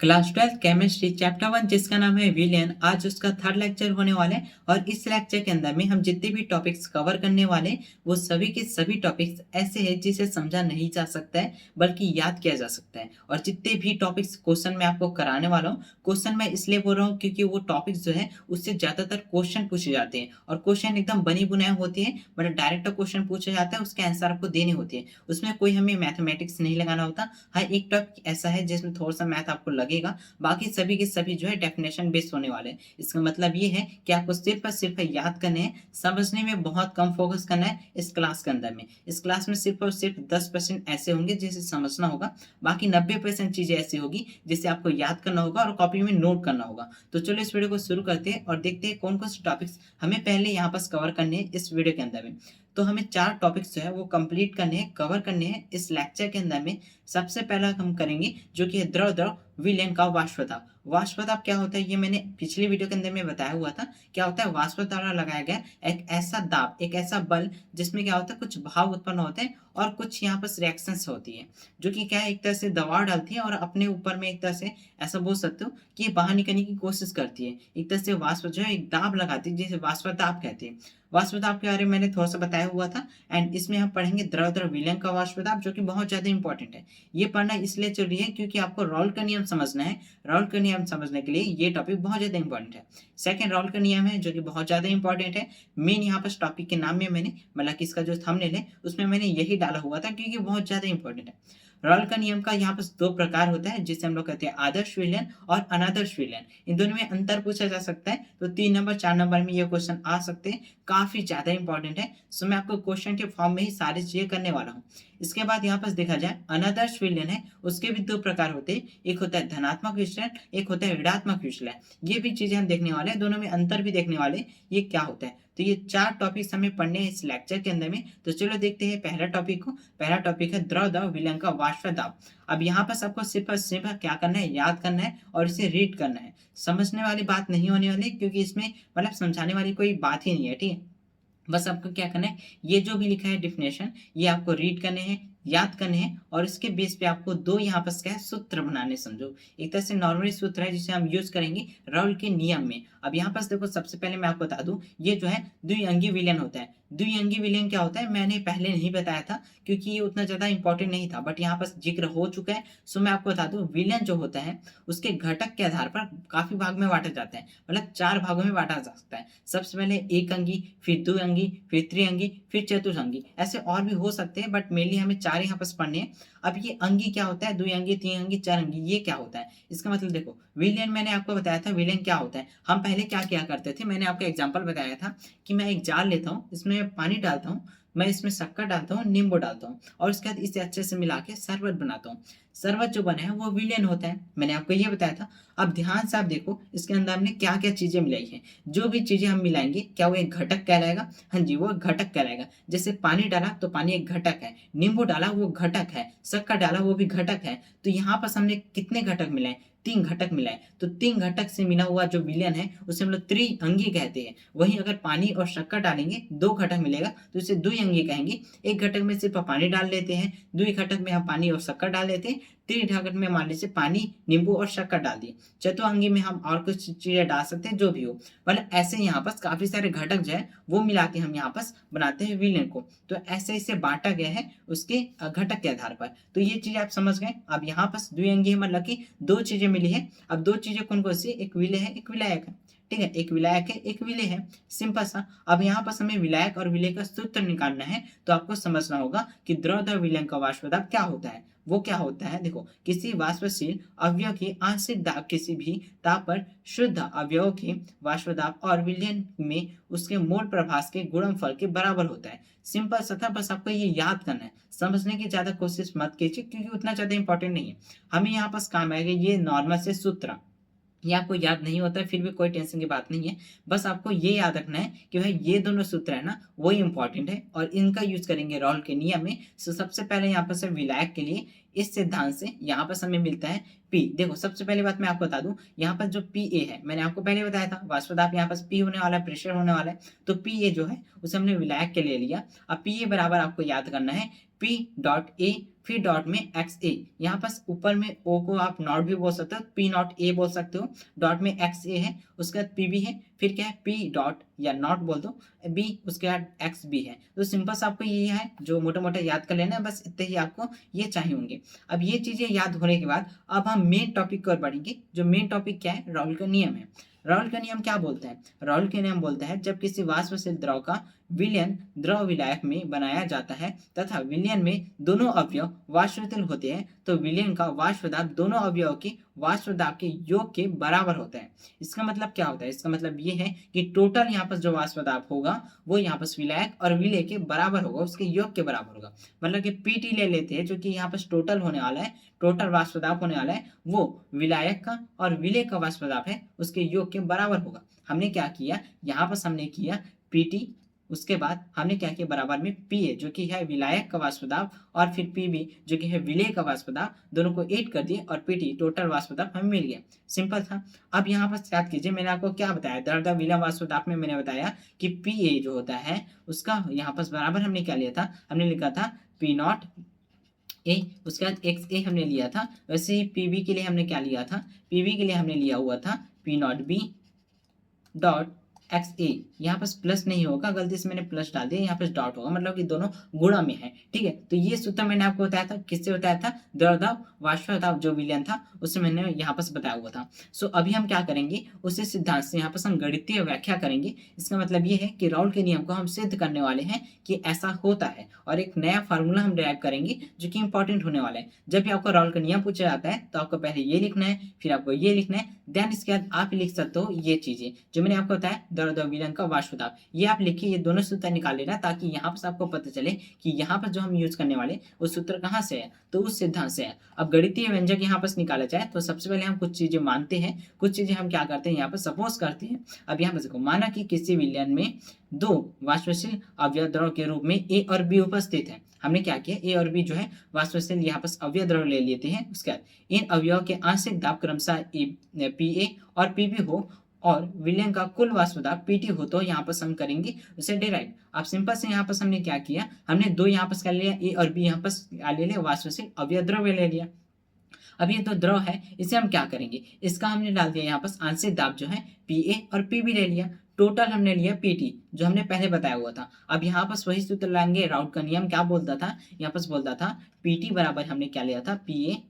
Class 12 chemistry chapter 1 जिसका नाम है विलियन, आज उसका थर्ड लेक्चर होने वाला है। और इस लेक्चर के अंदर में हम जितने भी टॉपिक्स कवर करने वाले हैं वो सभी के सभी टॉपिक्स ऐसे हैं जिसे समझा नहीं जा सकता है बल्कि याद किया जा सकता है। और जितने भी टॉपिक्स क्वेश्चन मैं आपको कराने वाला हूँ, क्वेश्चन मैं इसलिए बोल रहा हूँ क्योंकि वो टॉपिक्स जो है उससे ज़्यादातर क्वेश्चन पूछे जाते हैं और क्वेश्चन एकदम बनी बुनाई होती है। मतलब डायरेक्ट क्वेश्चन पूछा जाता है, उसके आंसर आपको देने होते हैं, उसमें कोई हमें मैथमेटिक्स नहीं लगाना होता। हाँ, एक टॉपिक ऐसा है जिसमें थोड़ा सा मैथ आपको लगेगा, बाकी सभी के सभी जो है डेफिनेशन बेस्ड होने वाले हैं। इसका मतलब ये है कि आपको सिर्फ और सिर्फ याद करने हैं, समझने में बहुत कम फोकस करना है इस क्लास के अंदर में। इस क्लास में सिर्फ और सिर्फ 10% ऐसे होंगे जिसे समझना होगा, बाकी 90% चीजें ऐसी होगी जिसे आपको याद करना होगा और कॉपी में नोट करना होगा। तो चलो इस वीडियो को शुरू करते हैं और देखते हैं कौन कौन से टॉपिक्स हमें पहले यहाँ पर कवर करने हैं इस वीडियो के अंदर में। तो हमें 4 टॉपिक्स जो है वो कंप्लीट करने हैं, कवर करने हैं इस लेक्चर के अंदर में। सबसे पहला हम करेंगे जो कि है द्रव द्रव विलयन का वाष्पदाब। वाष्पदाब क्या होता है ये मैंने पिछली वीडियो के अंदर में बताया हुआ था। क्या होता है, वाष्प द्वारा लगाया गया एक ऐसा दाब, एक ऐसा बल जिसमें क्या होता है कुछ भाव उत्पन्न होते हैं और कुछ यहाँ पर रिएक्शंस होती है जो कि क्या है एक तरह से दबाव डालती है और अपने ऊपर में एक तरह से ऐसा बोल सकते हो कि ये बाहर निकलने की कोशिश करती है। एक तरह से वाष्प जो है एक दाब लगाती है जिसे वाष्प दाब कहते हैं। वाष्प दाब के बारे में मैंने थोड़ा सा बताया हुआ था। एंड इसमें हम पढ़ेंगे द्रव द्रव विलयन का वाष्प दाब जो कि बहुत ज्यादा इंपॉर्टेंट है। ये पढ़ना इसलिए जरूरी है क्योंकि आपको रॉल का नियम समझना है। रॉल का नियम समझने के लिए ये टॉपिक बहुत ज्यादा इंपॉर्टेंट है। सेकंड रॉल का नियम है जो कि बहुत ज्यादा इंपॉर्टेंट है। मेन यहाँ पर टॉपिक के नाम में मैंने मतलब कि इसका जो थंबनेल है उसमें मैंने यही डाला हुआ था क्योंकि बहुत ज्यादा इंपॉर्टेंट है। रॉल का नियम का यहाँ पर 2 प्रकार होता है जिसे हम लोग कहते हैं आदर्श विलयन और अनादर्श विलयन। इन दोनों में अंतर पूछा जा सकता है, तो 3 नंबर 4 नंबर में ये क्वेश्चन आ सकते हैं, काफी ज्यादा इंपॉर्टेंट है। सो मैं आपको क्वेश्चन के फॉर्म में ही सारी चीजें करने वाला हूँ। इसके बाद यहाँ पर देखा जाए अनादर्श विलयन है, उसके भी 2 प्रकार होते हैं, एक होता है धनात्मक विचलन, एक होता है ऋणात्मक विचलन। ये भी चीजें हम देखने वाले हैं, दोनों में अंतर भी देखने वाले हैं, ये क्या होता है। तो ये 4 टॉपिक्स हमें पढ़ने हैं इस लेक्चर के अंदर में। तो चलो देखते हैं पहला टॉपिक को। पहला टॉपिक है द्रव द्रव विलयन का वाष्प दाब। अब यहाँ पर सबको सिर्फ और सिर्फ क्या करना है, याद करना है और इसे रीड करना है। समझने वाली बात नहीं होने वाली क्योंकि इसमें मतलब समझाने वाली कोई बात ही नहीं है, ठीक है। बस आपको क्या करना है, ये जो भी लिखा है डिफिनेशन ये आपको रीड करने हैं, याद करने हैं और इसके बेस पे आपको 2 यहाँ पर क्या है सूत्र बनाने समझो। एक तरह से नॉर्मली सूत्र है जिसे हम यूज करेंगे राउल के नियम में। अब यहाँ पर देखो सबसे पहले मैं आपको बता दूं, ये जो है द्विअंगी विलयन होता है। द्विअंगी विलयन क्या होता है मैंने पहले नहीं बताया था क्योंकि ये उतना ज्यादा इंपॉर्टेंट नहीं था, बट यहाँ पर जिक्र हो चुका है। सो मैं आपको बता दूं विलयन जो होता है उसके घटक के आधार पर काफी भाग में बांटा जाता है, मतलब 4 भागों में बांटा जा सकता है। सबसे पहले एक अंगी, फिर द्विअंगी, फिर त्रिअंगी, फिर चतुर्थंगी। ऐसे और भी हो सकते हैं बट मेनली हमें 4 यहाँ पर पढ़ने हैं। अब ये अंगी क्या होता है, द्विअंगी, त्रिअंगी, चारंगी, ये क्या होता है इसका मतलब देखो, विलयन मैंने आपको बताया था विलयन क्या होता है। हम पहले क्या किया करते थे, मैंने आपको एग्जांपल बताया था कि मैं एक जार लेता हूँ, इसमें पानी डालता हूँ, मैं इसमें शक्कर डालता हूँ, नींबू डालता हूँ और उसके बाद इसे अच्छे से मिला के शरबत बनाता हूँ। शरबत जो बना है वो विलयन होता है, मैंने आपको ये बताया था। अब ध्यान से आप देखो इसके अंदर हमने क्या क्या चीजें मिलाई है। जो भी चीजें हम मिलाएंगे क्या वो एक घटक कहलाएगा? हाँ जी, वो एक घटक कहलाएगा। जैसे पानी डाला तो पानी एक घटक है, नींबू डाला वो घटक है, शक्कर डाला वो भी घटक है। तो यहाँ पर हमने कितने घटक मिलाए? 3 घटक मिलाए। तो 3 घटक से मिला हुआ जो विलयन है उसे हम लोग त्रिअंगी कहते हैं। वहीं अगर पानी और शक्कर डालेंगे 2 घटक मिलेगा तो इसे द्विअंगी कहेंगे। एक घटक में सिर्फ पानी डाल लेते हैं, द्वि घटक में हम पानी और शक्कर डाल लेते हैं, त्रिघटक में मान लीजिए पानी, नींबू और शक्कर डाल दिए, चतुअंगी में हम और कुछ चीजें डाल सकते हैं जो भी हो। मतलब ऐसे यहाँ पर काफी सारे घटक जो है वो मिला के हम यहाँ पर बनाते हैं विलयन को। तो ऐसे इसे बांटा गया है उसके घटक के आधार पर। तो ये चीज आप समझ गए। अब यहाँ पर द्विअंगी मतलब कि 2 चीजें मिली है। अब 2 चीजें कौन कौन सी, एक विलय है एक विलायक है, ठीक है। एक विलायक है एक विलय है, सिंपल सा। अब यहाँ पर हमें विलायक और विलय का सूत्र निकालना है तो आपको समझना होगा कि द्रव द्रव विलयन का वाष्प दाब क्या होता है। वो क्या होता है देखो, किसी वाष्पशील अवयव की आंशिक दाब किसी भी ताप पर शुद्ध अवयव के वाष्प दाब और विलयन में उसके मोल प्रभास के गुणनफल के बराबर होता है। सिंपल सा था, बस आपको ये याद करना है, समझने की ज्यादा कोशिश मत कीजिए क्योंकि उतना ज्यादा इंपॉर्टेंट नहीं है। हमें यहाँ पास काम आएगा ये नॉर्मल से सूत्र। ये आपको याद नहीं होता है फिर भी कोई टेंशन की बात नहीं है। बस आपको ये याद रखना है कि भाई ये दोनों सूत्र है ना वो इंपॉर्टेंट है और इनका यूज करेंगे रॉल के नियम में। सो सबसे पहले यहाँ पर से विलायक के लिए इस सिद्धांत से यहाँ पर हमें मिलता है पी। देखो सबसे पहली बात मैं आपको बता दूं, यहाँ पर जो पी ए है मैंने आपको पहले बताया था वाष्प दाब यहाँ पर पी होने वाला है, प्रेशर होने वाला है। तो पी ए जो है उसे हमने विलायक के लिए लिया। अब पी ए बराबर आपको याद करना है पी डॉट ए फिर डॉट में एक्स ए, यहाँ पास ऊपर में ओ को आप नॉट भी बोल सकते हो, पी नॉट ए बोल सकते हो, डॉट में एक्स ए है, उसके बाद पी बी है, फिर क्या है पी डॉट या नॉट बोल दो बी, उसके बाद एक्स बी है। तो सिंपल सा आपको ये है जो मोटा मोटा याद कर लेना है, बस इतने ही आपको ये चाहिए होंगे। अब ये चीजें याद होने के बाद अब हम मेन टॉपिक की ओर बढ़ेंगे। जो मेन टॉपिक क्या है, राउल का नियम है। राउल का नियम क्या बोलता है? राउल के नियम बोलता है जब किसी वाष्पशील द्रव का विलयन द्रव विलायक में बनाया जाता है तथा विलयन में दोनों अवयव वाष्पशील होते हैं तो विलयन का वाष्प दाब दोनों अवयवों के वाष्प दाब के योग के बराबर होता है। इसका मतलब क्या होता है? इसका मतलब ये है कि टोटल यहाँ पर जो वाष्प दाब होगा वो यहाँ पर विलायक और विलय के बराबर होगा, उसके योग के बराबर होगा। मतलब कि पीटी ले लेते हैं जो कि यहाँ पर टोटल होने वाला है, टोटल वाष्प दाब होने वाला है वो विलायक का और विलय का वाष्प दाब है उसके योग के बराबर होगा। हमने क्या किया यहाँ पर, हमने किया पीटी, उसके बाद हमने क्या किया बराबर में पी ए जो कि है विलायक का वाष्प दाब और फिर पी बी जो कि है विलय का वाष्प दाब, दोनों को ऐड कर दिए और पीटी टोटल वाष्प दाब हमें मिल गया। सिंपल था। अब यहाँ पर याद कीजिए मैंने आपको क्या बताया, दर्द विलय वाष्प दाब में मैंने बताया कि पी ए जो होता है उसका यहाँ पर बराबर हमने क्या लिया था, हमने लिखा था पी नॉट ए, उसके बाद एक्स ए हमने लिया था। वैसे ही पीबी के लिए हमने क्या लिया था, पीबी के लिए हमने लिया हुआ था p naught b dot x a. यहाँ पर प्लस नहीं होगा, गलती से मैंने प्लस डाल दिया, यहाँ पर डॉट होगा, मतलब कि दोनों गुणा में है। ठीक है, तो ये सूत्र मैंने आपको बताया था, किससे बताया था, द्रव दाब वाष्प दाब जो विलयन था उससे मैंने यहाँ पर बताया हुआ था। सो अभी हम क्या करेंगे, उसी सिद्धांत से यहाँ पर हम गणितीय व्याख्या करेंगे। इसका मतलब ये है कि राउल के नियम को हम सिद्ध करने वाले हैं कि ऐसा होता है और एक नया फार्मूला हम डिराइव करेंगे जो कि इंपॉर्टेंट होने वाला है। जब भी आपको राउल का नियम पूछा जाता है तो आपको पहले ये लिखना है, फिर आपको ये लिखना है, देन इसके बाद आप लिख सकते हो ये चीजें जो मैंने आपको बताया, द्रव विलयन का वाष्प दाब, ये आप लिखिए, ये दोनों सूत्र निकाल लेना ताकि यहाँ पर आपको पता चले कि यहाँ पर जो हम यूज करने वाले वो सूत्र कहाँ से है, तो उस सिद्धांत से है। अब गणितीय व्यंजक यहाँ पर निकाला जाए तो सबसे पहले हम कुछ चीजें मानते हैं, कुछ चीजें हम क्या करते हैं यहाँ पर सपोज करते हैं। अब यहाँ पर देखो, माना कि किसी विलयन में दो वाष्पशील अवयव द्रव के रूप में ए और बी उपस्थित है। हमने क्या किया, ए और बी जो है वाष्पशील यहाँ पर अवयव द्रव ले लेते हैं। उसके बाद इन अवयवों के आंशिक दाब क्रमशः पी ए और पी बी हो और विलयन का कुल वाष्प दाब पीटी हो तो यहाँ पर हम करेंगे उसे डिराइव। अब सिंपल से यहाँ पर हमने क्या किया, हमने दो यहाँ पर कर लिया, ए और बी यहाँ पर ले लिया, वाष्पशील अवयव द्रव ले लिया। अब ये तो द्रव है, इसे हम क्या करेंगे, इसका हमने डाल दिया यहाँ पर आंशिक दाब जो है पी ए और पी बी ले लिया, टोटल हमने लिया पीटी जो हमने पहले बताया हुआ था। अब यहाँ पर वही सूत्र लाएंगे, राउट का नियम क्या बोलता था, यहाँ पर बोलता था पीटी बराबर हमने क्या लिया था, पी ए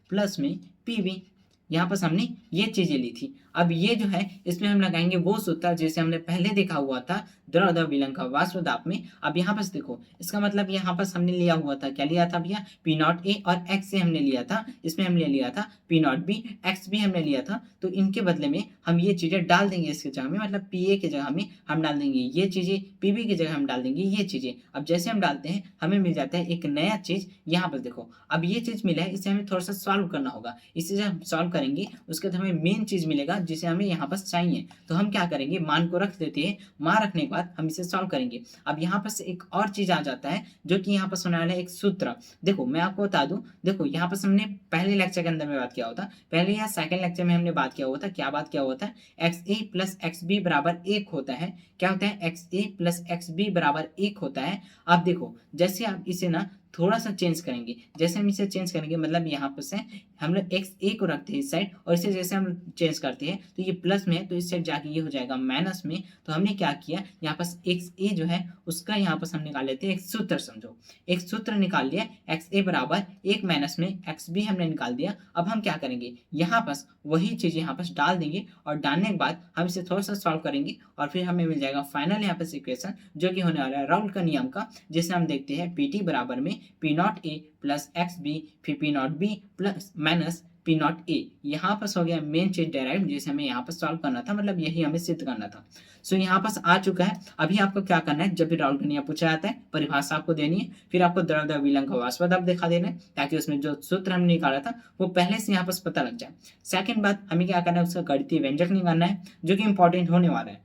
प्लस में पी बी, यहाँ पर हमने ये चीजें ली थी। अब ये जो है इसमें हम लगाएंगे वो सूत्र जैसे हमने पहले देखा हुआ था द्रव दाब विलयन का वाष्प दाब में। अब यहाँ पर देखो, इसका मतलब यहाँ पर हमने लिया हुआ था, क्या लिया था भैया, पी नॉट ए और एक्स से हमने लिया था, इसमें हमने लिया था पी नॉट बी, एक्स भी हमने लिया था। तो इनके बदले में हम ये चीजें डाल देंगे इसके जगह में, मतलब पी ए की जगह में हम डाल देंगे ये चीजें, पी बी की जगह हम डाल देंगे ये चीजें। अब जैसे हम डालते हैं हमें मिल जाता है एक नया चीज। यहाँ पर देखो, अब ये चीज मिला है, इसे हमें थोड़ा सा सॉल्व करना होगा। इसे जब हम सॉल्व करेंगे उसके बाद हमें मेन चीज मिलेगा जिसे हमें यहाँ पर चाहिए। तो हम क्या करेंगे, मान को रख देते हैं, मान रखने के बाद हम इसे सॉल्व करेंगे। अब यहाँ पर एक और चीज आ जाता है जो कि यहाँ पर सुना है एक सूत्र। देखो मैं आपको बता दूं, देखो यहाँ पर हमने पहले लेक्चर के अंदर में बात किया होता, पहले या सेकंड लेक्चर में हमने बात किया हुआ था, क्या बात किया हुआ था, एक्स ए प्लस एक्स बी बराबर 1 होता है। क्या होता है, एक्स ए प्लस एक्स बी बराबर 1 होता है। अब देखो जैसे आप इसे ना थोड़ा सा चेंज करेंगे, जैसे हम इसे चेंज करेंगे, मतलब यहाँ पर से हम लोग एक्स ए को रखते हैं इस साइड और इसे जैसे हम चेंज करते हैं तो ये प्लस में है तो इस साइड जाके ये हो जाएगा माइनस में। तो हमने क्या किया, यहाँ पर एक्स ए जो है उसका यहाँ पर हम निकाल लेते हैं एक सूत्र, समझो एक सूत्र निकाल लिया, एक्स ए बराबर 1 माइनस में एक्स बी हमने निकाल दिया। अब हम क्या करेंगे, यहाँ पर वही चीज यहाँ पर डाल देंगे और डालने के बाद हम इसे थोड़ा सा सॉल्व करेंगे और फिर हमें मिल जाएगा फाइनल यहाँ पर इक्वेशन जो कि होने वाला है राउल का नियम का, जिसे हम देखते हैं पी टी बराबर में p naught a plus x b, फिर p naught b plus minus p naught a. यहाँ पर हो गया मेन चीज डेराइव जिसे हमें यहाँ पर सॉल्व करना था, मतलब यही हमें सिद्ध करना था। सो यहाँ पर आ चुका है। अभी आपको क्या करना है, जब भी राउल का नियम पूछा जाता है परिभाषा आपको देनी है, फिर आपको द्रव दाब विलयन का वाष्प दाब दिखा देना है ताकि उसमें जो सूत्र हमने निकाला था वो पहले से यहाँ पर पता लग जाए। सेकंड बात, हमें क्या करना है, उसका गणितीय व्यंजक निकालना है जो कि इंपॉर्टेंट होने वाला है।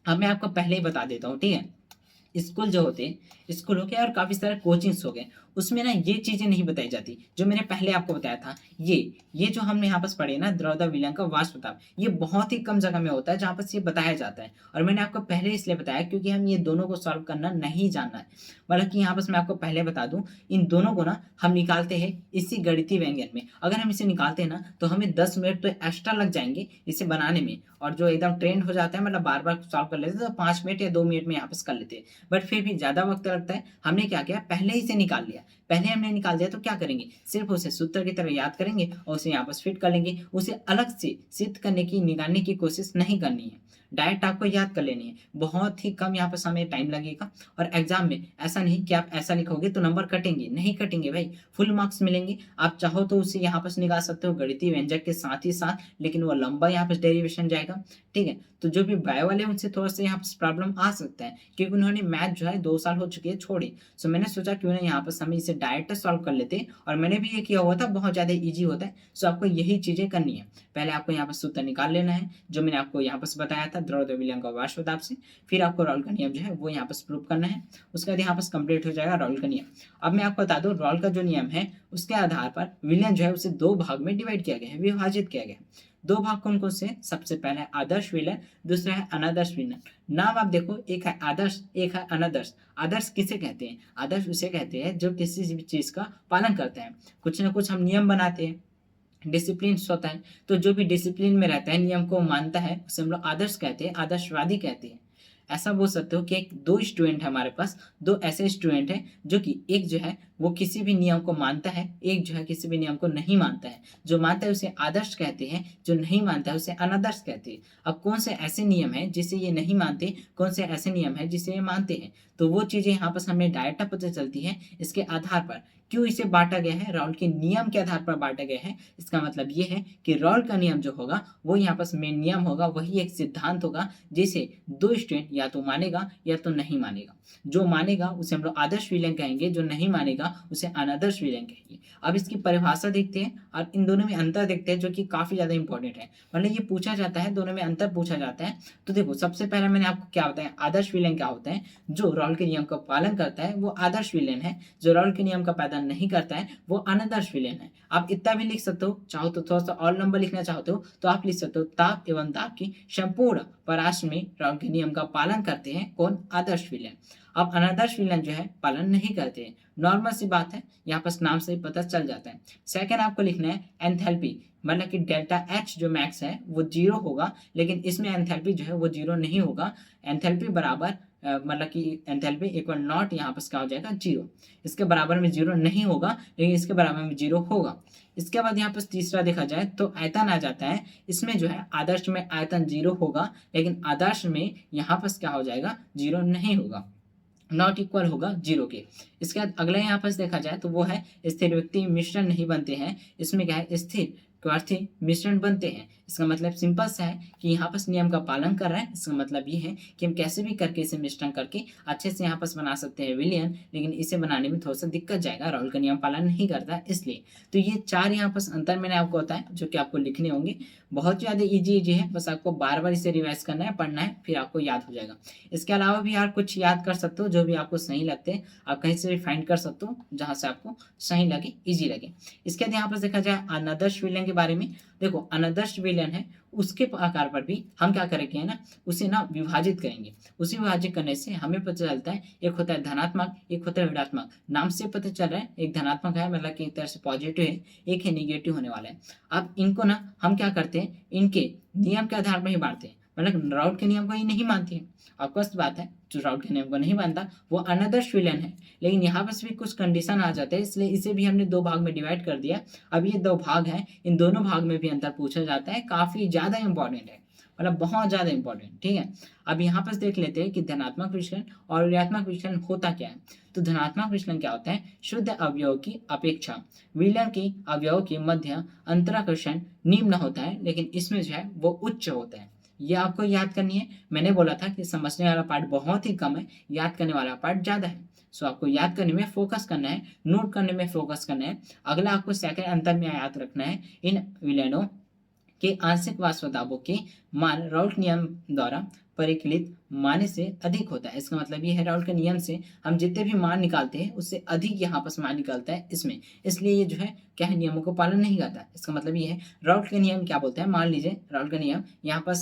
अब मैं आपको पहले ही बता देता हूँ, ठीक है। स्कूल जो होते हैं, स्कूल हो गया और काफी सारे कोचिंग्स हो गए, उसमें ना ये चीजें नहीं बताई जाती जो मैंने पहले आपको बताया था। ये जो हमने यहाँ पर पढ़े ना द्रौद विलयन का वाष्प ताप, ये बहुत ही कम जगह में होता है जहाँ पर ये बताया जाता है। और मैंने आपको पहले इसलिए बताया क्योंकि हम ये दोनों को सॉल्व करना नहीं जानना है। मतलब कि यहाँ पर मैं आपको पहले बता दूं, इन दोनों को ना हम निकालते हैं इसी गणितीय व्यंजन में। अगर हम इसे निकालते हैं ना तो हमें 10 मिनट तो एक्स्ट्रा लग जाएंगे इसे बनाने में। और जो एकदम ट्रेंड हो जाता है, मतलब बार बार सॉल्व कर लेते हैं, तो 5 मिनट या 2 मिनट में यहाँ पर कर लेते हैं। बट फिर भी ज्यादा वक्त लगता है। हमने क्या किया, पहले ही से निकाल लिया। पहले हमने निकाल दिया तो क्या करेंगे, सिर्फ उसे सूत्र की तरह याद करेंगे और उसे यहाँ पर फिट कर लेंगे। उसे अलग से सिद्ध करने की, निकालने की कोशिश नहीं करनी है, डायरेक्ट आपको याद कर लेनी है। बहुत ही कम यहाँ पर समय टाइम लगेगा। और एग्जाम में ऐसा नहीं कि आप ऐसा लिखोगे तो नंबर कटेंगे, नहीं कटेंगे भाई, फुल मार्क्स मिलेंगे। आप चाहो तो उसे यहाँ पर निकाल सकते हो गणितीय व्यंजक के साथ ही साथ, लेकिन वो लंबा यहाँ पर डेरिवेशन जाएगा। ठीक है, तो जो भी बायो वाले उनसे थोड़ा सा यहाँ पर प्रॉब्लम आ सकता है क्योंकि उन्होंने मैथ जो है 2 साल हो चुके हैं छोड़े। सो मैंने सोचा क्यों ना यहाँ पर हम इसे डायरेक्ट सॉल्व कर लेते। और मैंने भी ये किया हुआ था, बहुत ज्यादा इजी होता है। सो आपको यही चीजें करनी है। पहले आपको यहाँ पर सूत्र निकाल लेना है जो मैंने आपको यहाँ पर बताया था द्रौद विलयन का वाष्प दाब से। फिर आपको रॉल का नियम जो है वो यहाँ पर प्रूव करना है। उसके बाद यहाँ पर कंप्लीट हो जाएगा रॉल का नियम। अब मैं आपको बता दूं, रॉल का जो नियम है उसके आधार पर विलयन जो है उसे 2 भाग में डिवाइड किया गया है, विभाजित किया गया है। 2 भाग कौन कौन से, सबसे पहला है आदर्श विलयन, दूसरा है अनादर्श विलयन। नाम आप देखो, एक है आदर्श, एक है अनादर्श। आदर्श किसे कहते हैं, आदर्श उसे कहते हैं जो किसी भी चीज का पालन करता है। कुछ ना कुछ हम नियम बनाते हैं, डिसिप्लिन होता है, तो जो भी डिसिप्लिन में रहता है, नियम को मानता है, उसे हम लोग आदर्श कहते हैं, आदर्शवादी कहते हैं। ऐसा बोल सकते हो कि एक 2 स्टूडेंट है हमारे पास, 2 ऐसे स्टूडेंट हैं जो कि एक जो है वो किसी भी नियम को मानता है, एक जो है किसी भी नियम को नहीं मानता है। जो मानता है उसे आदर्श कहते हैं, जो नहीं मानता है उसे अनादर्श कहते हैं। अब कौन से ऐसे नियम है जिसे ये नहीं मानते, कौन से ऐसे नियम है जिसे ये मानते हैं, तो वो चीजें यहाँ पर हमें डायरेक्ट पता चलती है इसके आधार पर। क्यों इसे बांटा गया है, राउल के नियम के आधार पर बांटा गया है। इसका मतलब ये है कि राउल का नियम जो होगा वो यहाँ पर मेन नियम होगा, वही एक सिद्धांत होगा जिसे 2 स्टूडेंट या तो मानेगा या तो नहीं मानेगा। जो मानेगा उसे हम लोग आदर्श विलयन कहेंगे, जो नहीं मानेगा उसे अनादर्श विलयन कहेंगे। अब इसकी परिभाषा देखते हैं और इन दोनों में अंतर देखते हैं जो कि काफी ज्यादा इंपॉर्टेंट है। मतलब ये पूछा जाता है, दोनों में अंतर पूछा जाता है। तो देखो, सबसे पहले मैंने आपको क्या बताया, आदर्श विलयन क्या होता है, जो राउल के नियम का पालन करता है वो आदर्श विलयन है, जो राउल के नियम का पालन नहीं करता है वो अनादर्श विलयन है। आप इतना भी लिख सकते हो, चाहो तो थोड़ा सा और लंबा लिखना चाहते हो तो आप लिख सकते हो, ताप एवं दाब की संपूर्ण पराश्र में राउल के नियम का पालन करते हैं कौन, आदर्श विलयन। अब अनादर्श विलयन जो है पालन नहीं करते हैं। नॉर्मल सी बात है, यहाँ पर नाम से ही पता चल जाता है। सेकंड आपको लिखना है एंथैल्पी, मतलब कि डेल्टा एच जो मैक्स है वो 0 होगा, लेकिन इसमें एंथैल्पी जो है वो 0 नहीं होगा। एंथैल्पी बराबर मतलब कि एंथैल्पी इक्वल नॉट यहाँ पर क्या हो जाएगा, 0। इसके बराबर में 0 नहीं होगा, लेकिन इसके बराबर में 0 होगा। इसके बाद यहाँ पर तीसरा देखा जाए तो आयतन आ जाता है। इसमें जो है आदर्श में आयतन 0 होगा, लेकिन आदर्श में यहाँ पर क्या हो जाएगा, 0 नहीं होगा, नॉट इक्वल होगा 0 के। इसके बाद अगला यहाँ पर देखा जाए तो वो है स्थिर व्यक्ति मिश्रण नहीं बनते हैं। इसमें क्या है, स्थिर क्वार्थी मिश्रण बनते हैं। इसका मतलब सिंपल सा है कि यहाँ पर नियम का पालन कर रहा है। इसका मतलब ये है कि हम कैसे भी करके इसे मिश्रण करके अच्छे से यहाँ पर बना सकते हैं विलयन, लेकिन इसे बनाने में थोड़ा सा दिक्कत जाएगा, राउल का नियम पालन नहीं करता इसलिए। तो ये 4 यहाँ पर अंतर मैंने आपको बताया जो कि आपको लिखने होंगे। बहुत ज़्यादा इजी है, बस आपको बार बार इसे रिवाइज करना है, पढ़ना है, फिर आपको याद हो जाएगा। इसके अलावा भी यार कुछ याद कर सकते हो जो भी आपको सही लगते हैं, आप कहीं से भी फाइंड कर सकते हो जहाँ से आपको सही लगे, ईजी लगे। इसके बाद यहाँ पर देखा जाए अनादर्श विलयन के बारे में। देखो, अनादर्श विलयन है, उसके आकार पर भी हम क्या करेंगे है ना, उसे ना विभाजित करेंगे। उसे विभाजित करने से हमें पता चलता है, एक होता है धनात्मक, एक होता है ऋणात्मक। नाम से पता चल रहा है एक धनात्मक है, मतलब कि एक तरह से पॉजिटिव है, एक है निगेटिव होने वाला है। अब इनको ना हम क्या करते हैं, इनके नियम के आधार पर ही बांटते हैं, मतलब राउल के नियम को ही नहीं मानते हैं। ऑफकोर्स बात है, जो राउल के नियम को नहीं मानता वो अनादर्श विलयन है। लेकिन यहाँ पर भी कुछ कंडीशन आ जाते हैं, इसलिए इसे भी हमने 2 भाग में डिवाइड कर दिया। अब ये 2 भाग हैं, इन दोनों भाग में भी अंतर पूछा जाता है, काफी ज्यादा इंपॉर्टेंट है, मतलब बहुत ज्यादा इंपॉर्टेंट। ठीक है, अब यहाँ पर देख लेते हैं कि धनात्मक विचलन और ऋणात्मक विचलन होता क्या है। तो धनात्मक विचलन क्या होता है, शुद्ध अवयव की अपेक्षा विलयन के अवयव के मध्य अंतराकर्षण निम्न होता है, लेकिन इसमें जो है वो उच्च होता है। ये आपको याद करनी है। मैंने बोला था कि समझने वाला पार्ट बहुत ही कम है, याद करने वाला पार्ट ज्यादा है। सो आपको याद करने में फोकस करना है, नोट करने में फोकस करना है। अगला आपको सेकंड अंतर में याद रखना है, इन विलयनों के आंशिक वाष्प दाबों के मान राउल्ट नियम द्वारा परिकलित मान से अधिक होता है। इसका मतलब ये है राउल्ट के नियम से हम जितने भी मान निकालते हैं उससे अधिक यहाँ पर मान निकलता है इसमें, इसलिए ये जो है क्या है, नियमों को पालन नहीं करता। इसका मतलब ये है राउल्ट के नियम क्या बोलते हैं, मान लीजिए राउल्ट का नियम यहाँ पर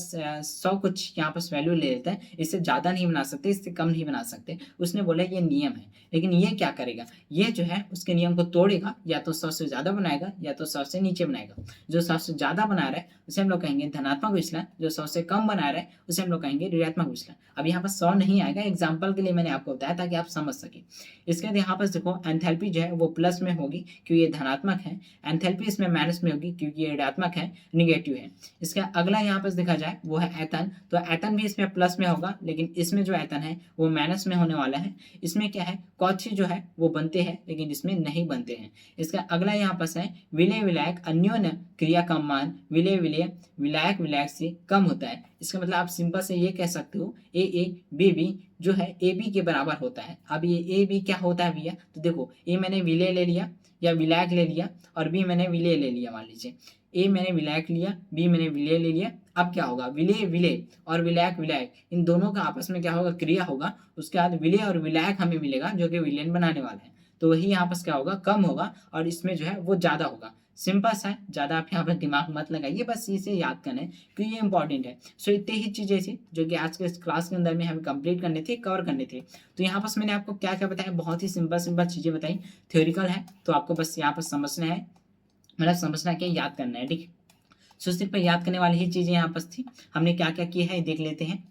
100 कुछ यहाँ पर वैल्यू ले लेता है, इससे ज़्यादा नहीं बना सकते, इससे कम नहीं बना सकते। उसने बोला ये नियम है, लेकिन ये क्या करेगा, ये जो है उसके नियम को तोड़ेगा, या तो 100 से ज़्यादा बनाएगा या तो 100 से नीचे बनाएगा। जो 100 से ज़्यादा बना रहा है उसे हम लोग कहेंगे धनात्मक विचलन, जो 100 से कम बना रहा है उसे हम लोग कहेंगे ऋणात्मक विचलन। अब यहाँ पर 100 नहीं आएगा, एग्जाम्पल के लिए मैंने आपको बताया ताकि आप समझ सके। इसके बाद यहाँ पर देखो एंथैल्पी जो है वो प्लस में होगी क्योंकि ये धनात्मक है, एंथैल्पी इसमें माइनस में होगी क्योंकि ये ऋणात्मक है, निगेटिव है। इसका अगला यहाँ पर देखा जाए वो है ऐतन, तो ऐतन भी इसमें प्लस में होगा, लेकिन इसमें जो ऐतन है वो माइनस में होने वाला है। इसमें क्या है, कौची जो है वो बनते हैं लेकिन इसमें नहीं बनते हैं। इसका अगला यहाँ पर है विलय विलायक अन्योन्य क्रिया का मान विलय विलय विलायक विलायक से कम होता है। इसका मतलब आप सिंपल से ये कह सकते हो ए बी बी जो है ए बी के बराबर होता है। अब ये ए बी क्या होता है भैया, तो देखो ए मैंने विलय ले लिया या विलायक ले लिया और बी मैंने विलय ले लिया। मान लीजिए ए मैंने विलायक लिया, बी मैंने विलय ले लिया। अब क्या होगा, विलय विलय और विलायक विलायक इन दोनों का आपस में क्या होगा, क्रिया होगा। उसके बाद विलय और विलायक हमें मिलेगा जो कि विलयन बनाने वाला है, तो वही यहाँ पर क्या होगा, कम होगा और इसमें जो है वो ज़्यादा होगा। सिंपल सा है, ज़्यादा आप यहाँ पर दिमाग मत लगाइए, बस इसे याद करना है क्योंकि ये इंपॉर्टेंट है। सो इतनी ही चीज़ें थी जो कि आज के इस क्लास के अंदर में हमें कंप्लीट करने थे, कवर करने थे। तो यहाँ पर मैंने आपको क्या क्या बताया, बहुत ही सिंपल चीज़ें बताई। थ्योरिकल है तो आपको बस यहाँ पर समझना है, मतलब समझना क्या, याद करना है, ठीक है। सो सिर्फ याद करने वाली ही चीज़ें यहाँ पर थी। हमने क्या क्या किया है देख लेते हैं।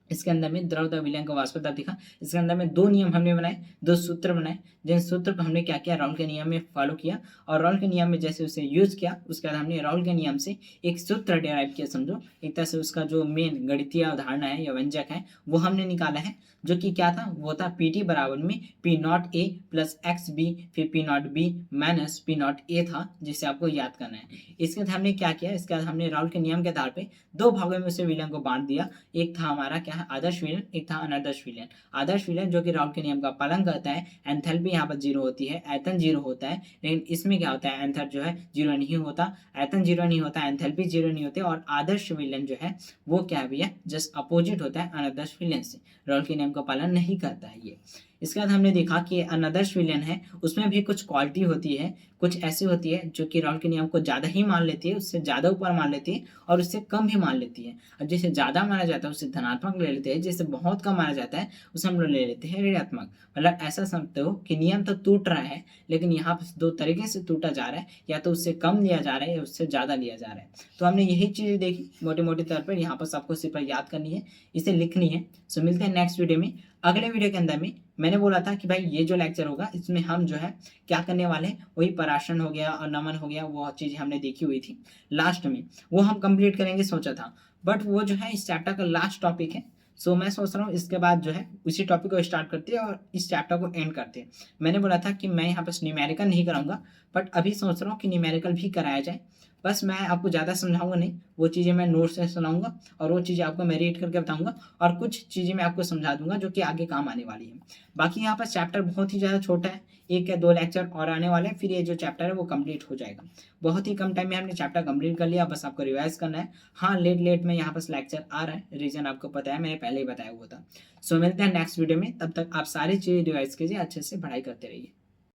इसके अंदर में द्रव विलयन का वाष्प दाब दिखा। इसके अंदर में दो नियम हमने बनाए, दो सूत्र बनाए, जिन सूत्र को हमने क्या किया, राउल के नियम में फॉलो किया और राउल के नियम में जैसे उसे यूज किया उसके बाद हमने राउल के नियम से एक सूत्र डिराइव किया। समझो एक तरह से उसका जो मेन गणितीय अवधारणा है या व्यंजक है वो हमने निकाला है, जो कि क्या था, वो था पी टी बराबर में p naught a plus x b फिर p naught b minus p naught a था, जिसे आपको याद करना है। इसके बाद हमने क्या किया, इसके बाद हमने राउल के नियम के आधार पर दो भागों में उसे विलयन को बांट दिया। एक था हमारा क्या है, आदर्श विलयन, एक था अनादर्श विलयन। आदर्श विलयन जो कि राउल के नियम का पालन करता है, एंथैल्पी यहाँ पर 0 होती है, आयतन 0 होता है, लेकिन इसमें क्या होता है, एंथर जो है 0 नहीं होता, आयतन 0 नहीं होता, एंथैल्पी 0 नहीं होते। और आदर्श विलयन जो है वो क्या है भैया, जस्ट अपोजिट होता है अनादर्श विलयन से, राउल के नियम का पालन नहीं करता है ये। इसके बाद हमने देखा कि अनादर्श विलयन है उसमें भी कुछ क्वालिटी होती है, कुछ ऐसी होती है जो कि राउल के नियम को ज़्यादा ही मान लेती है, उससे ज़्यादा ऊपर मान लेती है और उससे कम भी मान लेती है। अब जिसे ज़्यादा माना जाता है उसे धनात्मक ले लेते हैं, जिसे बहुत कम माना जाता है उसे हम लोग ले लेते हैं ऋणात्मक। मतलब ऐसा समझते हो कि नियम तो टूट रहा है लेकिन यहाँ पर दो तरीके से टूटा जा रहा है, या तो उससे कम लिया जा रहा है या उससे ज़्यादा लिया जा रहा है। तो हमने यही चीज़ें देखी मोटे मोटे तौर पर, यहाँ पर सबको सिर्फ याद करनी है, इसे लिखनी है। सो मिलते हैं नेक्स्ट वीडियो में। अगले वीडियो के अंदर में मैंने बोला था कि भाई ये जो लेक्चर होगा इसमें हम जो है क्या करने वाले हैं, वही पराशरण हो गया और नमन हो गया, वो चीज़ हमने देखी हुई थी लास्ट में, वो हम कंप्लीट करेंगे सोचा था, बट वो जो है इस चैप्टर का लास्ट टॉपिक है। सो मैं सोच रहा हूँ इसके बाद जो है उसी टॉपिक को स्टार्ट करते हैं और इस चैप्टर को एंड करते हैं। मैंने बोला था कि मैं यहाँ पर न्यूमेरिकल नहीं कराऊंगा, बट अभी सोच रहा हूँ कि न्यूमेरिकल भी कराया जाए। बस मैं आपको ज़्यादा समझाऊंगा नहीं, वो चीज़ें मैं नोट से सुनाऊंगा और वो चीज़ें आपको मैं रीड करके बताऊंगा और कुछ चीज़ें मैं आपको समझा दूंगा जो कि आगे काम आने वाली है। बाकी यहाँ पर चैप्टर बहुत ही ज़्यादा छोटा है, एक या दो लेक्चर और आने वाले हैं, फिर ये जो चैप्टर है वो कंप्लीट हो जाएगा। बहुत ही कम टाइम में हमने चैप्टर कंप्लीट कर लिया, बस आपको रिवाइज करना है। हाँ लेट में यहाँ पर लेक्चर आ रहा है, रीजन आपको पता है, मैंने पहले ही बताया हुआ था। सो मिलते हैं नेक्स्ट वीडियो में, तब तक आप सारी चीज़ें रिवाइज कीजिए, अच्छे से पढ़ाई करते रहिए।